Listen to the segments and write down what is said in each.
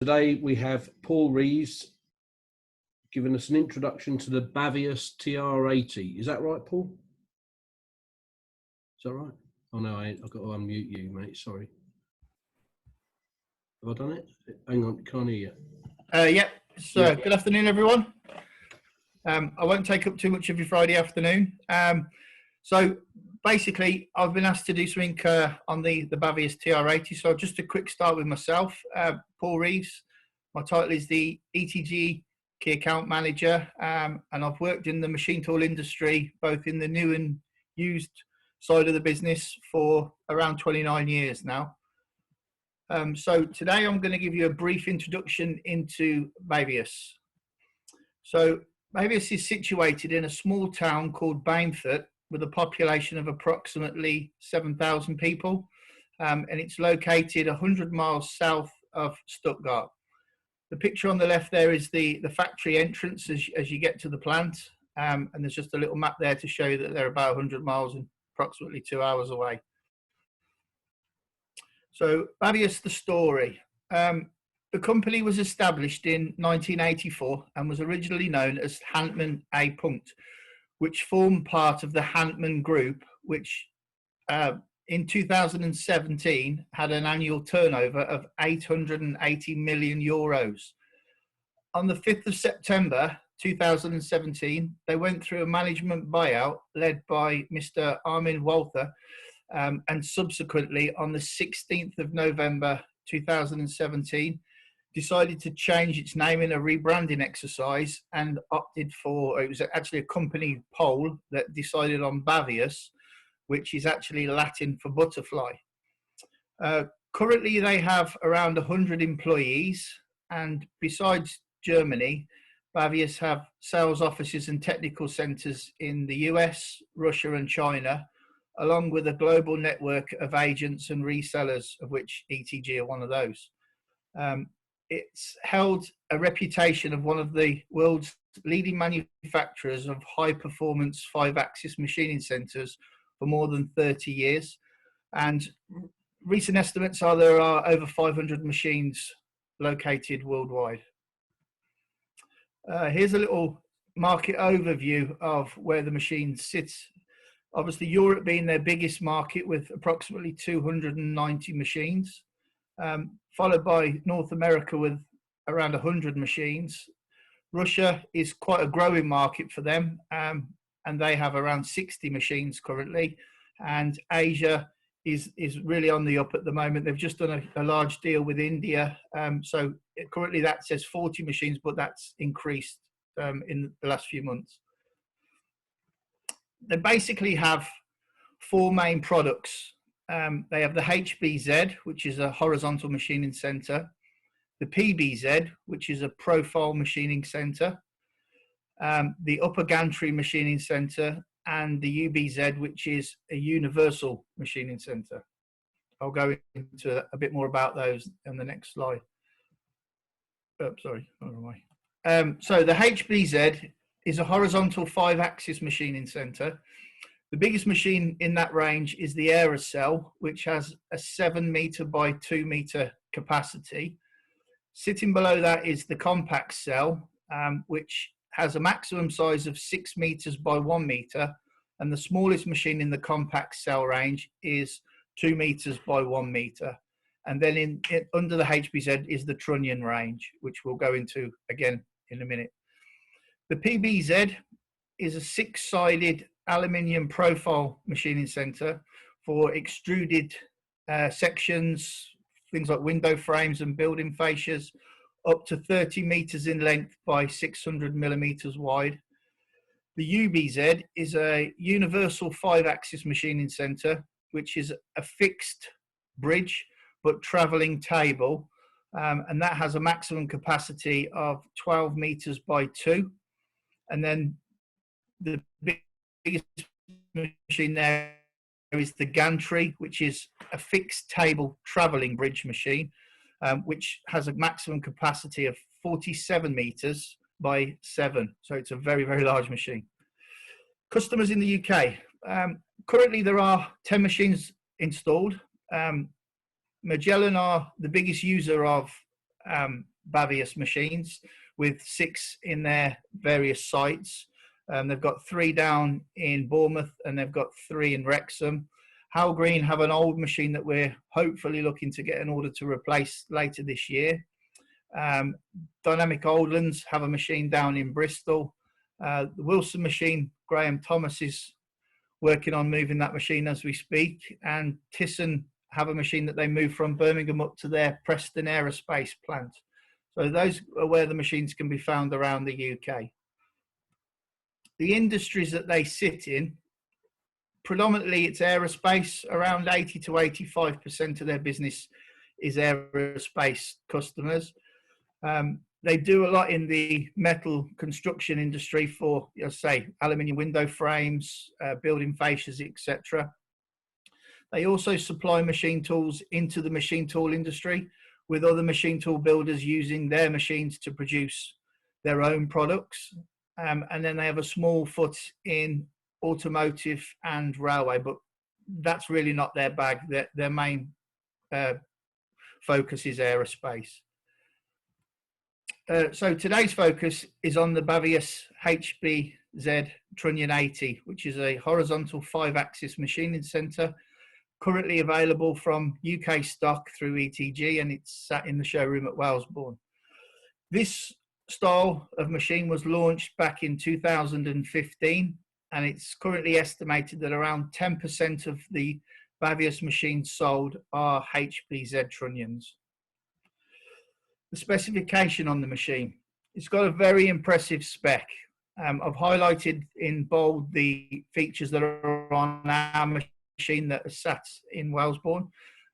Today we have Paul Reeves giving us an introduction to the bavius TR80. Is that right, Paul? Is that right? Oh no, I've got to unmute you, mate. Sorry. Have I done it? Hang on, can't hear you. Yeah. So good afternoon, everyone. I won't take up too much of your Friday afternoon. So basically, I've been asked to do something on the bavius TR80. So just a quick start with myself. Paul Reeves. My title is the ETG Key Account Manager, and I've worked in the machine tool industry, both in the new and used side of the business, for around 29 years now. So today I'm going to give you a brief introduction into bavius. So bavius is situated in a small town called Bainford with a population of approximately 7,000 people, and it's located 100 miles south of Stuttgart. The picture on the left there is the factory entrance as you get to the plant, and there's just a little map there to show you that they're about 100 miles and approximately 2 hours away. So bavius, the story. The company was established in 1984 and was originally known as Hantman A. Punkt, which formed part of the Hantman Group, which in 2017 had an annual turnover of 880 million euros. On the 5th of September 2017, they went through a management buyout led by Mr. Armin Walther, and subsequently on the 16th of November 2017, decided to change its name in a rebranding exercise and opted for, it was actually a company poll that decided on bavius, which is actually Latin for butterfly. Currently, they have around 100 employees, and besides Germany, bavius have sales offices and technical centres in the US, Russia and China, along with a global network of agents and resellers, of which ETG are one of those. It's held a reputation of one of the world's leading manufacturers of high-performance 5-axis machining centres for more than 30 years, and recent estimates are there are over 500 machines located worldwide. Here's a little market overview of where the machine sits. Obviously, Europe being their biggest market with approximately 290 machines, followed by North America with around 100 machines. Russia is quite a growing market for them, and they have around 60 machines currently. And Asia is really on the up at the moment. They've just done a large deal with India. So currently that says 40 machines, but that's increased in the last few months. They basically have 4 main products. They have the HBZ, which is a horizontal machining center, the PBZ, which is a profile machining center, the upper gantry machining center, and the UBZ, which is a universal machining center. I'll go into a bit more about those in the next slide. Oh, sorry, wrong way. So the HBZ is a horizontal 5-axis machining center. The biggest machine in that range is the Aerocell, which has a 7 meter by 2 meter capacity. Sitting below that is the compact cell, which has a maximum size of 6 meters by 1 meter, and the smallest machine in the compact cell range is 2 meters by 1 meter. And then under the HBZ is the trunnion range, which we'll go into again in a minute. The PBZ is a 6-sided aluminium profile machining center for extruded sections, things like window frames and building fascias, up to 30 meters in length by 600 millimeters wide. The UBZ is a universal 5-axis machining center, which is a fixed bridge but traveling table, and that has a maximum capacity of 12 meters by 2. And then the biggest machine there is the gantry, which is a fixed table traveling bridge machine, which has a maximum capacity of 47 meters by 7. So it's a very, very large machine. Customers in the UK. Currently there are 10 machines installed. Magellan are the biggest user of bavius machines, with 6 in their various sites. They've got 3 down in Bournemouth and they've got 3 in Wrexham. Howell Green have an old machine that we're hopefully looking to get an order to replace later this year. Dynamic Oldlands have a machine down in Bristol. The Wilson machine, Graham Thomas is working on moving that machine as we speak. And Thyssen have a machine that they move from Birmingham up to their Preston Aerospace plant. So those are where the machines can be found around the UK. The industries that they sit in, predominantly it's aerospace. Around 80 to 85% of their business is aerospace customers. They do a lot in the metal construction industry for, say, aluminium window frames, building fascias, etc. They also supply machine tools into the machine tool industry, with other machine tool builders using their machines to produce their own products. And then they have a small foot in automotive and railway, but that's really not their bag. Their main focus is aerospace. So today's focus is on the Bavius HBZ Trunnion 80, which is a horizontal 5-axis machining centre, currently available from UK stock through ETG, and it's sat in the showroom at Wellesbourne. This style of machine was launched back in 2015, and it's currently estimated that around 10% of the Bavius machines sold are HBZ trunnions. The specification on the machine, it's got a very impressive spec. I've highlighted in bold the features that are on our machine that is sat in Wellesbourne.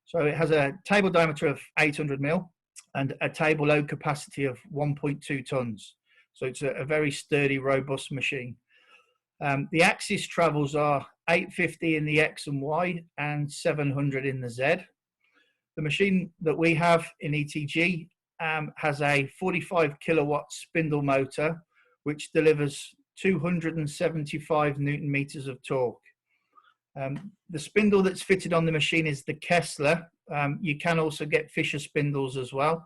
So it has a table diameter of 800 mil and a table load capacity of 1.2 tons. So it's a very sturdy, robust machine. The axis travels are 850 in the X and Y and 700 in the Z. The machine that we have in ETG has a 45 kilowatt spindle motor, which delivers 275 Newton meters of torque. The spindle that's fitted on the machine is the Kessler. You can also get Fisher spindles as well,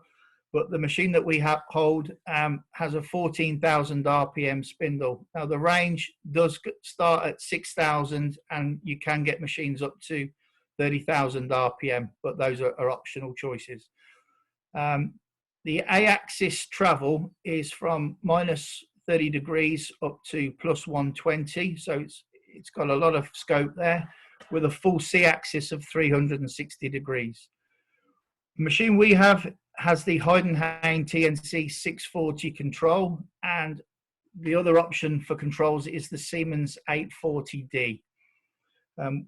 but the machine that we hold has a 14,000 RPM spindle. Now the range does start at 6,000 and you can get machines up to 30,000 RPM, but those are optional choices. The A-axis travel is from minus 30 degrees up to plus 120, so it's got a lot of scope there, with a full C-axis of 360 degrees. The machine we have has the Heidenhain TNC 640 control, and the other option for controls is the Siemens 840D.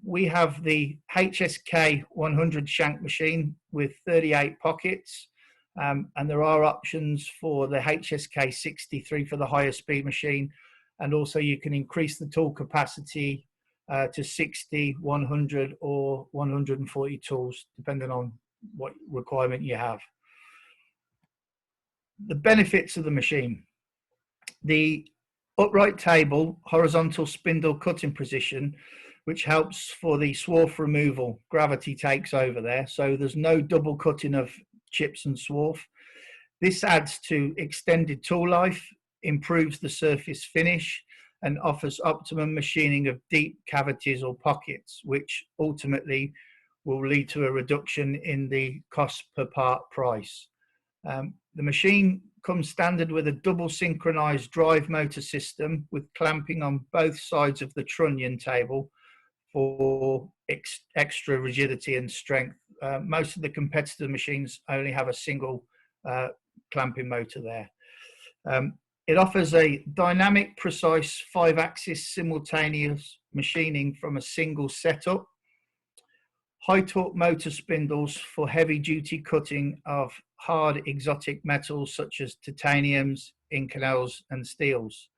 We have the HSK 100 shank machine with 38 pockets. And there are options for the HSK 63 for the higher speed machine, and also you can increase the tool capacity to 60, 100 or 140 tools depending on what requirement you have. The benefits of the machine: the upright table horizontal spindle cutting position, which helps for the swarf removal. Gravity takes over there, so there's no double cutting of chips and swarf. This adds to extended tool life, improves the surface finish, and offers optimum machining of deep cavities or pockets, which ultimately will lead to a reduction in the cost per part price. The machine comes standard with a double synchronized drive motor system with clamping on both sides of the trunnion table for extra rigidity and strength. Most of the competitor machines only have a single clamping motor there. It offers a dynamic, precise 5-axis simultaneous machining from a single setup. High torque motor spindles for heavy duty cutting of hard exotic metals such as titaniums, Inconels and steels.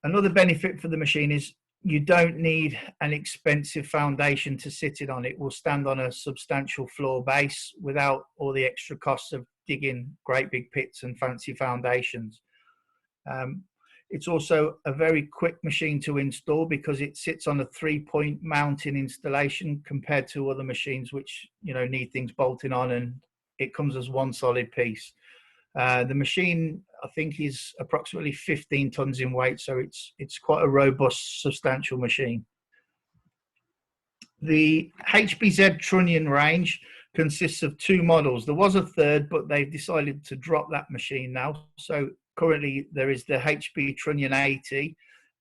Another benefit for the machine is you don't need an expensive foundation to sit it on. It will stand on a substantial floor base without all the extra costs of digging great big pits and fancy foundations. It's also a very quick machine to install because it sits on a 3-point mounting installation compared to other machines which need things bolting on and it comes as one solid piece. The machine, I think, is approximately 15 tons in weight, so it's quite a robust, substantial machine. The HBZ Trunnion range consists of 2 models. There was a third, but they've decided to drop that machine now. So currently there is the HB Trunnion 80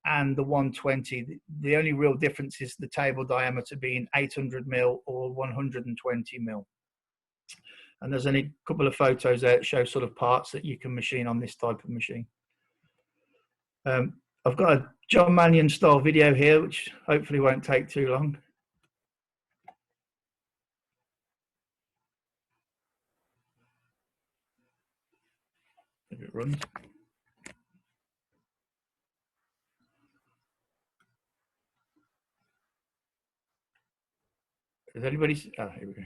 and the 120. The only real difference is the table diameter being 800 mil or 120 mil. And there's only a couple of photos there that show sort of parts that you can machine on this type of machine. I've got a John Mannion style video here, which hopefully won't take too long. If it runs. Is anybody? Oh, here we go.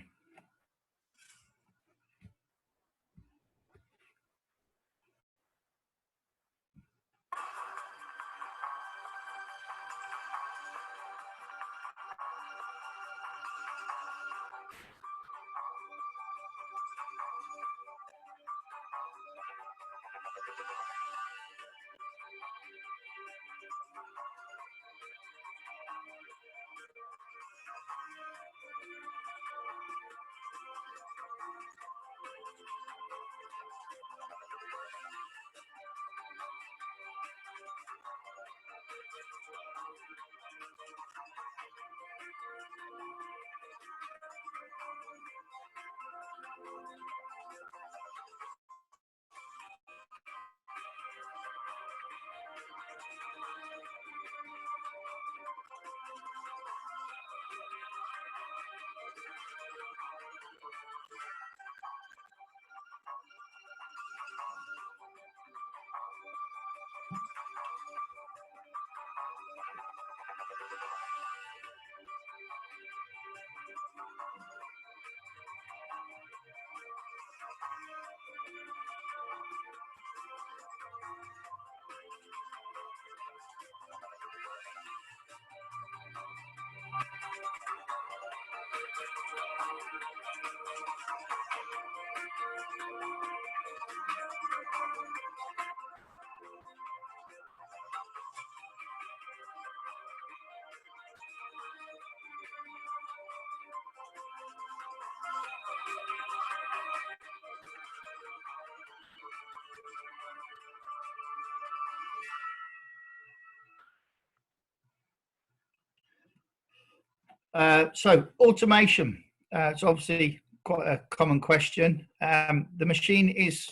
So automation, it's obviously quite a common question. The machine is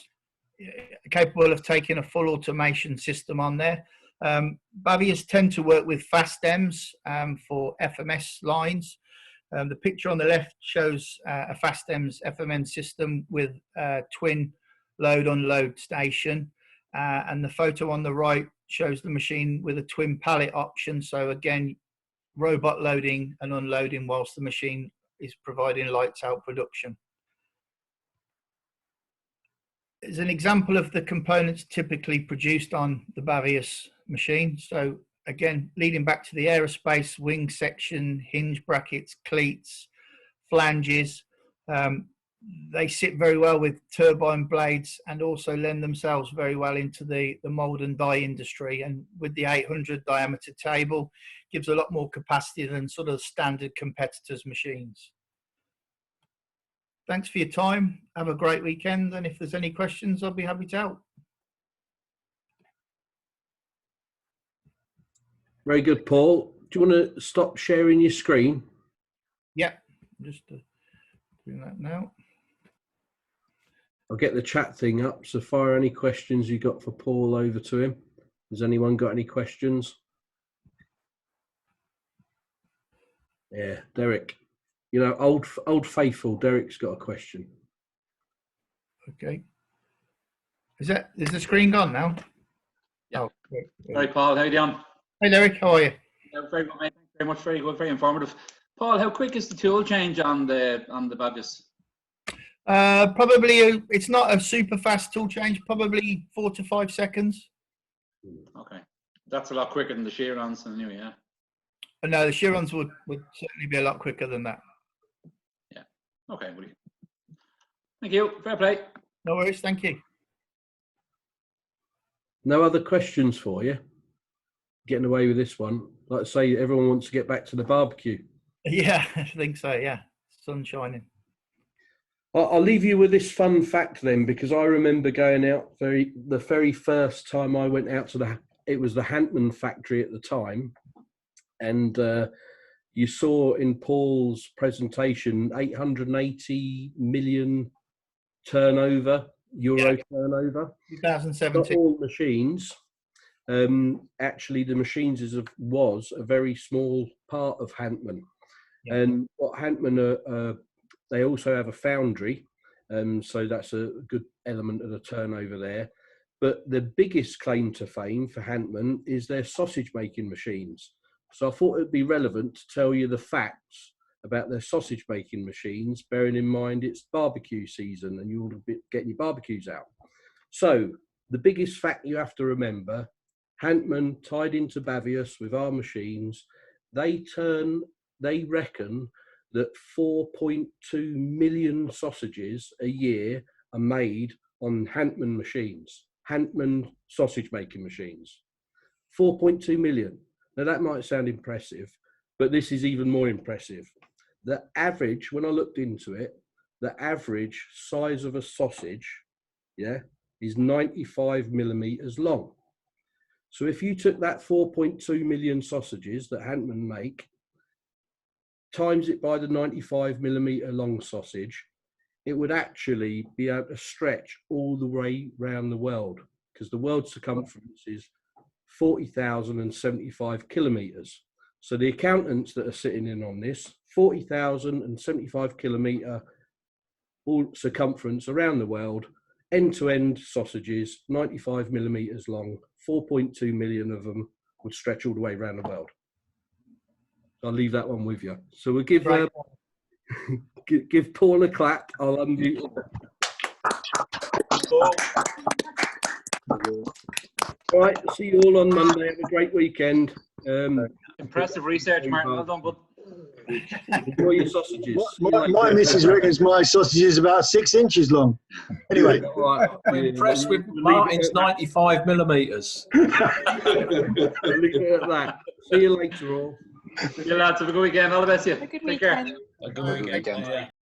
capable of taking a full automation system on there. Bavius tend to work with fast EMS for FMS lines. The picture on the left shows a fast EMS FMN system with a twin load unload station, and the photo on the right shows the machine with a twin pallet option. So again, robot loading and unloading whilst the machine is providing lights out production. As an example of the components typically produced on the Bavius machine. So again, leading back to the aerospace, wing section, hinge brackets, cleats, flanges. They sit very well with turbine blades and also lend themselves very well into the mold and die industry. And with the 800 diameter table, gives a lot more capacity than sort of standard competitors' machines. Thanks for your time. Have a great weekend. And if there's any questions, I'll be happy to help. Very good, Paul. Do you want to stop sharing your screen? Yeah, just doing that now. I'll get the chat thing up. So fire any questions you got for Paul over to him. Has anyone got any questions? Yeah, Derek. You know, old faithful. Derek's got a question. Okay. Is the screen gone now? Yeah. Oh, great. Hi, Paul. How are you doing? Hey, Derek. How are you? Yeah, very good, mate. Thanks very much. Very good. Very informative. Paul, how quick is the tool change on the Bavius? Probably it's not a super fast tool change. Probably 4 to 5 seconds. Okay, that's a lot quicker than the shear-ons anyway. Yeah. But no, the shear-ons would certainly be a lot quicker than that. Yeah. Okay, buddy. Thank you. Fair play. No worries. Thank you. No other questions for you? Getting away with this one. Like I say, everyone wants to get back to the barbecue. Yeah, I think so. Yeah, sun shining. I'll leave you with this fun fact then, because I remember going out the very first time I went out to it was the Hantman factory at the time, and you saw in Paul's presentation 880 million turnover, euro turnover. 2017. Not all machines. Actually, the machines was a very small part of Hantman. Yeah. And what Hantman they also have a foundry, so that's a good element of the turnover there. But the biggest claim to fame for Hantman is their sausage making machines. So I thought it'd be relevant to tell you the facts about their sausage making machines, bearing in mind it's barbecue season and you'll be getting your barbecues out. So the biggest fact you have to remember, Hantman tied into Bavius with our machines, they reckon that 4.2 million sausages a year are made on Hantman machines, Hantman sausage making machines. 4.2 million. Now that might sound impressive, but this is even more impressive. The average, when I looked into it, the average size of a sausage, is 95 millimeters long. So if you took that 4.2 million sausages that Hantman make, times it by the 95 millimeter long sausage, it would actually be able to stretch all the way around the world, because the world's circumference is 40,075 kilometers. So the accountants that are sitting in on this, 40,075 kilometer all circumference around the world, end-to-end sausages, 95 millimeters long, 4.2 million of them would stretch all the way around the world. I'll leave that one with you. So we'll give give Paul a clap. I'll unmute. All right, see you all on Monday. Have a great weekend. Impressive research, Martin. Well done, bud. Enjoy your sausages. My missus reckons my sausage is about 6 inches long. Anyway. Right. I'm impressed with Martin's 95 millimeters. Leave it at that. See you later, all. See you lads. Have a good weekend. All the best to you. Have a good Take care. weekend. A good weekend.